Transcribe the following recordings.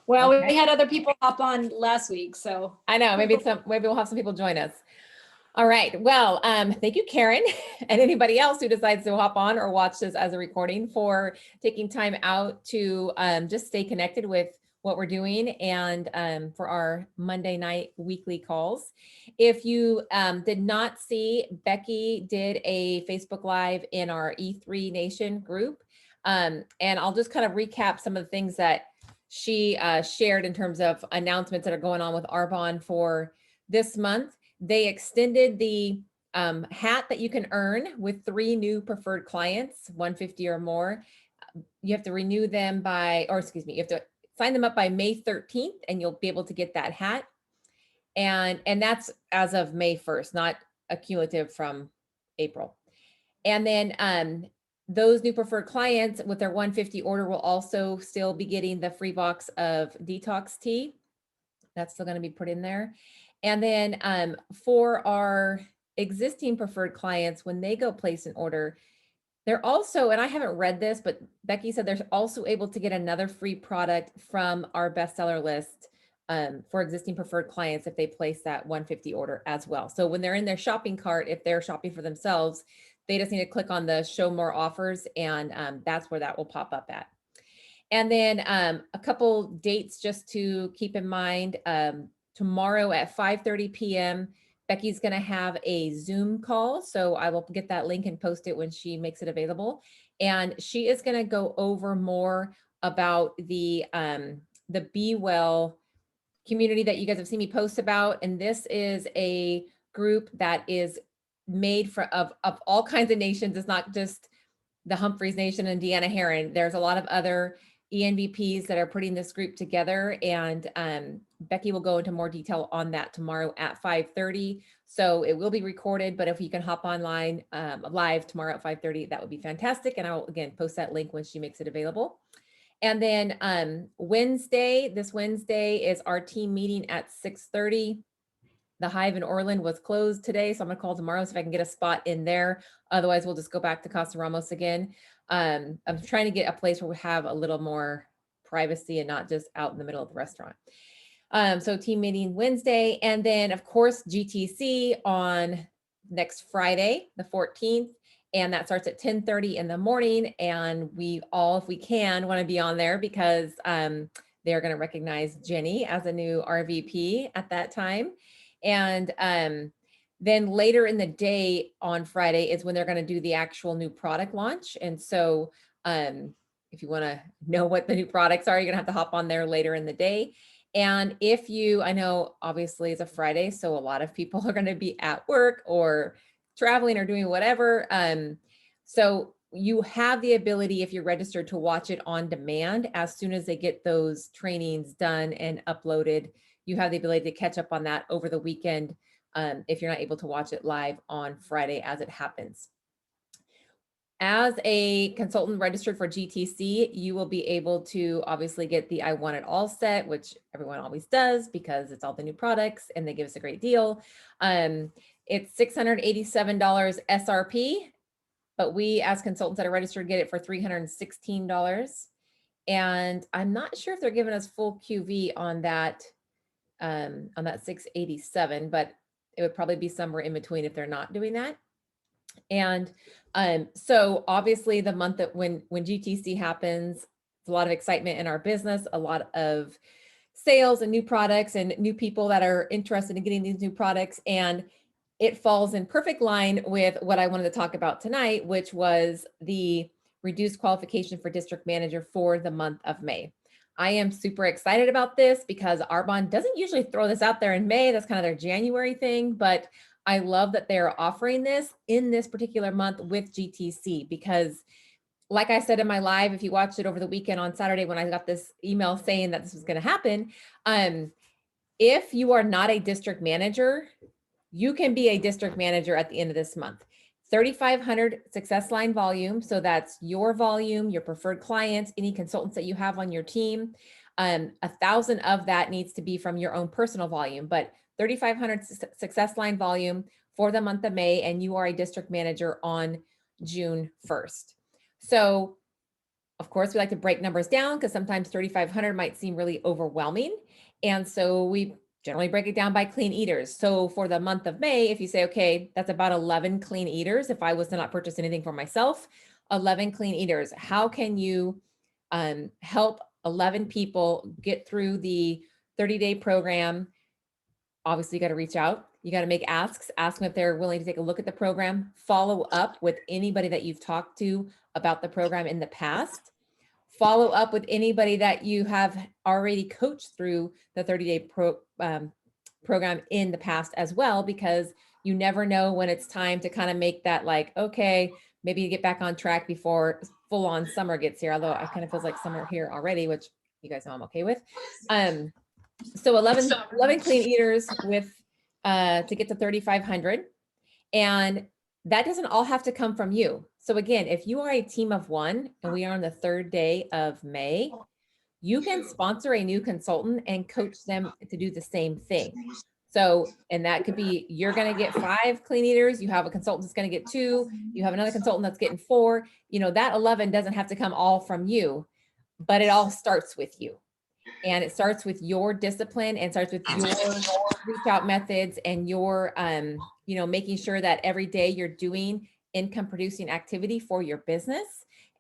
Well, Okay. we had other people hop on last week, so. I know, maybe maybe we'll have some people join us. All right. Well, thank you, Karen, and anybody else who decides to hop on or watch this as a recording for taking time out to just stay connected with what we're doing and for our Monday night weekly calls. If you did not see, Becky did a Facebook Live in our E3 Nation group. And I'll just kind of recap some of the things that she shared in terms of announcements that are going on with Arbonne for this month. They extended the hat that you can earn with 3 new preferred clients, 150 or more. You have to renew them by, or excuse me, you have to sign them up by May 13th and you'll be able to get that hat. And that's as of May 1st, not accumulative from April. And then those new preferred clients with their 150 order will also still be getting the free box of detox tea. That's still going to be put in there. And then for our existing preferred clients, when they go place an order, they're also, and I haven't read this, but Becky said they're also able to get another free product from our bestseller list for existing preferred clients if they place that 150 order as well. So when they're in their shopping cart, if they're shopping for themselves, they just need to click on the show more offers, and that's where that will pop up at. And then a couple dates just to keep in mind. Tomorrow at 5:30 p.m., Becky's going to have a Zoom call. So I will get that link and post it when she makes it available. And she is going to go over more about the Be Well community that you guys have seen me post about. And this is a group that is made of all kinds of nations. It's not just the Humphreys Nation and Deanna Herron. There's a lot of other ENVPs that are putting this group together, and Becky will go into more detail on that tomorrow at 5:30. So it will be recorded, but if you can hop online live tomorrow at 5:30, that would be fantastic. And I'll again post that link when she makes it available. And then this Wednesday is our team meeting at 6:30. The Hive in Orland was closed today, so I'm gonna call tomorrow see if I can get a spot in there. Otherwise, we'll just go back to Casa Ramos again. I'm trying to get a place where we have a little more privacy and not just out in the middle of the restaurant. So team meeting Wednesday, and then of course GTC on next Friday, the 14th, and that starts at 10:30 in the morning. And we all, if we can, want to be on there because they're going to recognize Jenny as a new RVP at that time. And then later in the day on Friday is when they're going to do the actual new product launch. And so if you want to know what the new products are, you're going to have to hop on there later in the day. And if you, I know obviously it's a Friday, so a lot of people are going to be at work or traveling or doing whatever. So you have the ability, if you're registered, to watch it on demand as soon as they get those trainings done and uploaded. You have the ability to catch up on that over the weekend if you're not able to watch it live on Friday as it happens. As a consultant registered for GTC, you will be able to obviously get the I Want It All set, which everyone always does because it's all the new products and they give us a great deal. It's $687 SRP, but we as consultants that are registered get it for $316. And I'm not sure if they're giving us full QV on that 687, but it would probably be somewhere in between if they're not doing that. And so obviously the month that when GTC happens, it's a lot of excitement in our business, a lot of sales and new products and new people that are interested in getting these new products. And it falls in perfect line with what I wanted to talk about tonight, which was the reduced qualification for district manager for the month of May. I am super excited about this because Arbonne doesn't usually throw this out there in May. That's kind of their January thing, but I love that they're offering this in this particular month with GTC because like I said in my live, if you watched it over the weekend on Saturday when I got this email saying that this was going to happen, if you are not a district manager, you can be a district manager at the end of this month. 3,500 success line volume. So that's your volume, your preferred clients, any consultants that you have on your team. 1,000 of that needs to be from your own personal volume, but 3,500 success line volume for the month of May, and you are a district manager on June 1st. So Of course, we like to break numbers down because sometimes 3,500 might seem really overwhelming. And so we generally break it down by clean eaters. So for the month of May, if you say, okay, that's about 11 clean eaters. If I was to not purchase anything for myself, 11 clean eaters, how can you help 11 people get through the 30-day program? Obviously, you got to reach out. You got to make asks, ask them if they're willing to take a look at the program, follow up with anybody that you've talked to about the program in the past, follow up with anybody that you have already coached through the 30-day program in the past as well, because you never know when it's time to kind of make that like, okay, maybe you get back on track before full on summer gets here. Although I kind of feels like summer here already, which you guys know I'm okay with. So 11 clean eaters with to get to 3,500. And that doesn't all have to come from you. So again, if you are a team of one and we are on the 3rd day of May, you can sponsor a new consultant and coach them to do the same thing. So, and that could be, you're going to get 5 clean eaters. You have a consultant that's going to get 2. You have another consultant that's getting 4. You know, that 11 doesn't have to come all from you, but it all starts with you. And it starts with your discipline and starts with your reach out methods and your, you know, making sure that every day you're doing income producing activity for your business.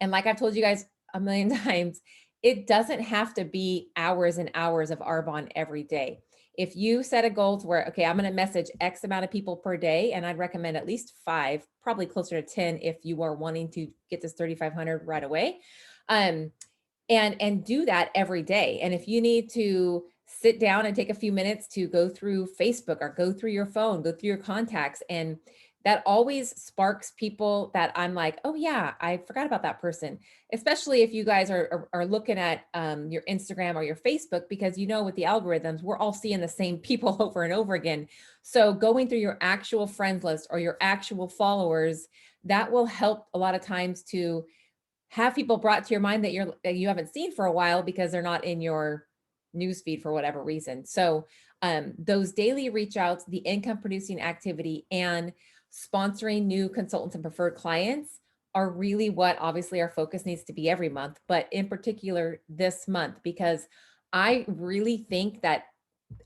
And like I've told you guys a million times, it doesn't have to be hours and hours of Arbonne every day. If you set a goal to where, okay, I'm going to message X amount of people per day, and I'd recommend at least 5, probably closer to 10 if you are wanting to get this 3,500 right away. And do that every day. And if you need to sit down and take a few minutes to go through Facebook or go through your phone, go through your contacts, and that always sparks people that I'm like, oh yeah, I forgot about that person. Especially if you guys are looking at your Instagram or your Facebook, because you know with the algorithms, we're all seeing the same people over and over again. So going through your actual friends list or your actual followers, that will help a lot of times to have people brought to your mind that you haven't seen for a while because they're not in your newsfeed for whatever reason. So those daily reach outs, the income producing activity, and sponsoring new consultants and preferred clients are really what obviously our focus needs to be every month, but in particular this month, because I really think that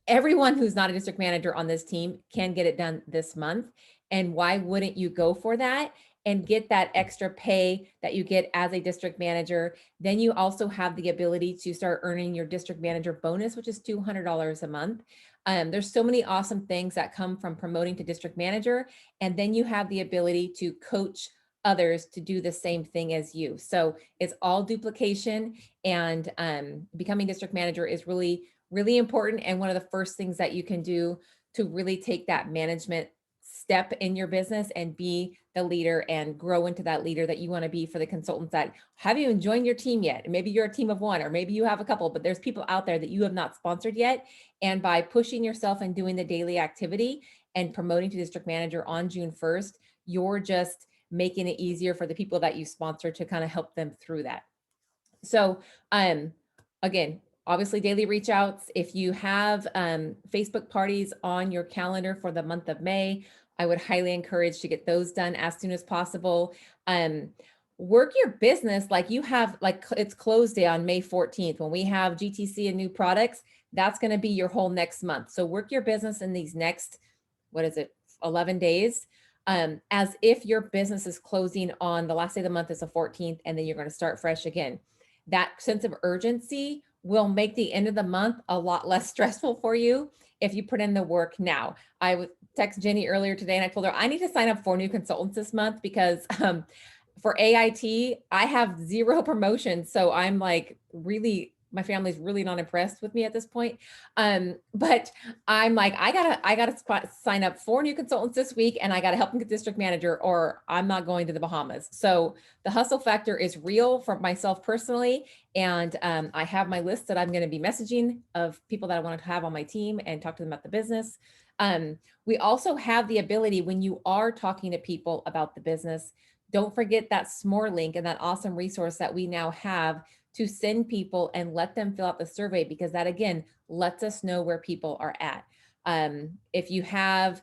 everyone who's not a district manager on this team can get it done this month. And why wouldn't you go for that and get that extra pay that you get as a district manager? Then you also have the ability to start earning your district manager bonus, which is $200 a month. There's so many awesome things that come from promoting to district manager. And then you have the ability to coach others to do the same thing as you. So it's all duplication, and becoming district manager is really, really important. And one of the first things that you can do to really take that management step in your business and be the leader and grow into that leader that you want to be for the consultants that haven't even joined your team yet. Maybe you're a team of 1, or maybe you have a couple, but there's people out there that you have not sponsored yet. And by pushing yourself and doing the daily activity and promoting to district manager on June 1st, you're just making it easier for the people that you sponsor to kind of help them through that. So again, obviously daily reach outs. If you have Facebook parties on your calendar for the month of May, I would highly encourage to get those done as soon as possible. Work your business like you have, like it's close day on May 14th. When we have GTC and new products, that's going to be your whole next month. So work your business in these next, 11 days, as if your business is closing on the last day of the month is the 14th, and then you're going to start fresh again. That sense of urgency will make the end of the month a lot less stressful for you if you put in the work now. I would text Jenny earlier today and I told her I need to sign up for new consultants this month because for AIT, I have 0 promotions. So I'm like really, my family's really not impressed with me at this point. But I'm like, I gotta sign up 4 new consultants this week, and I gotta help them get district manager, or I'm not going to the Bahamas. So the hustle factor is real for myself personally. And I have my list that I'm going to be messaging of people that I want to have on my team and talk to them about the business. We also have the ability, when you are talking to people about the business, don't forget that SMORE link and that awesome resource that we now have to send people and let them fill out the survey, because that again lets us know where people are at. If you have,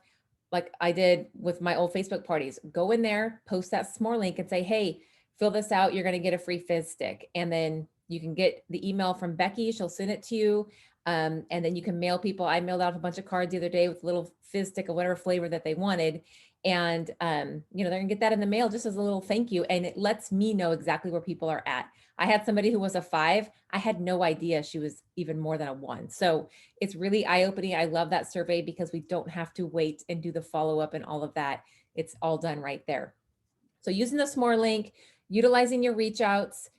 like I did with my old Facebook parties, go in there, post that SMORE link and say, hey, fill this out. You're going to get a free fizz stick. And then you can get the email from Becky. She'll send it to you. And then you can mail people. I mailed out a bunch of cards the other day with a little fizz stick of whatever flavor that they wanted. And, they're gonna get that in the mail just as a little thank you. And it lets me know exactly where people are at. I had somebody who was a 5. I had no idea she was even more than a 1. So it's really eye-opening. I love that survey because we don't have to wait and do the follow-up and all of that. It's all done right there. So using the SMORE link, utilizing your reach outs,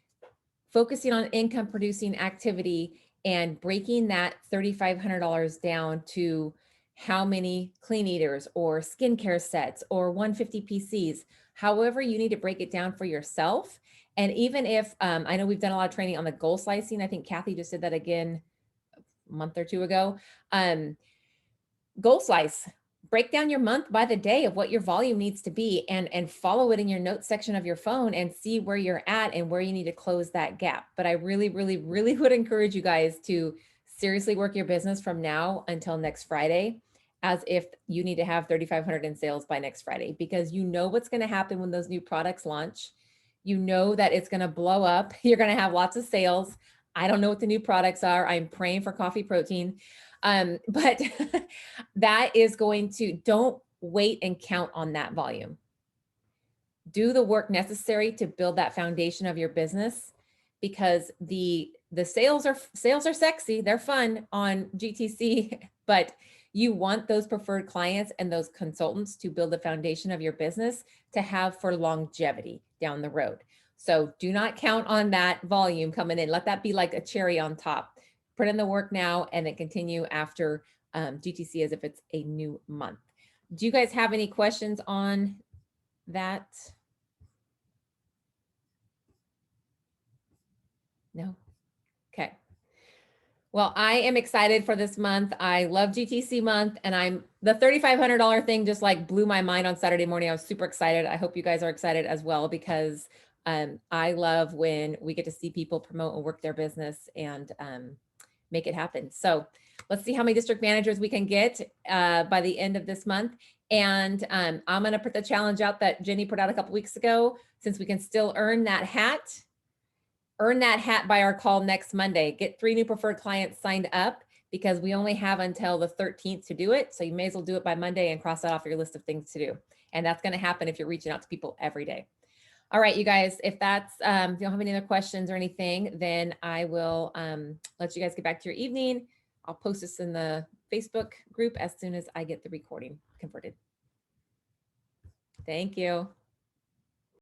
focusing on income producing activity, and breaking that $3,500 down to how many clean eaters or skincare sets or 150 PCs, however you need to break it down for yourself. And even if, I know we've done a lot of training on the goal slicing. I think Kathy just did that again a month or 2 ago. Goal slice. Break down your month by the day of what your volume needs to be and follow it in your notes section of your phone and see where you're at and where you need to close that gap. But I really, really, really would encourage you guys to seriously work your business from now until next Friday as if you need to have 3,500 in sales by next Friday, because you know what's going to happen when those new products launch. You know that it's going to blow up. You're going to have lots of sales. I don't know what the new products are. I'm praying for coffee protein. But that is going to, don't wait and count on that volume. Do the work necessary to build that foundation of your business, because the sales are sexy. They're fun on GTC, but you want those preferred clients and those consultants to build the foundation of your business to have for longevity down the road. So do not count on that volume coming in. Let that be like a cherry on top. Put in the work now and then continue after GTC as if it's a new month. Do you guys have any questions on that? No? Okay. Well, I am excited for this month. I love GTC month, and the $3,500 thing just like blew my mind on Saturday morning. I was super excited. I hope you guys are excited as well, because I love when we get to see people promote and work their business and make it happen. So let's see how many district managers we can get by the end of this month. And I'm going to put the challenge out that Jenny put out a couple weeks ago, since we can still earn that hat. Earn that hat by our call next Monday. Get 3 new preferred clients signed up, because we only have until the 13th to do it. So you may as well do it by Monday and cross that off your list of things to do. And that's going to happen if you're reaching out to people every day. All right, you guys, if that's, if you don't have any other questions or anything, then I will let you guys get back to your evening. I'll post this in the Facebook group as soon as I get the recording converted. Thank you.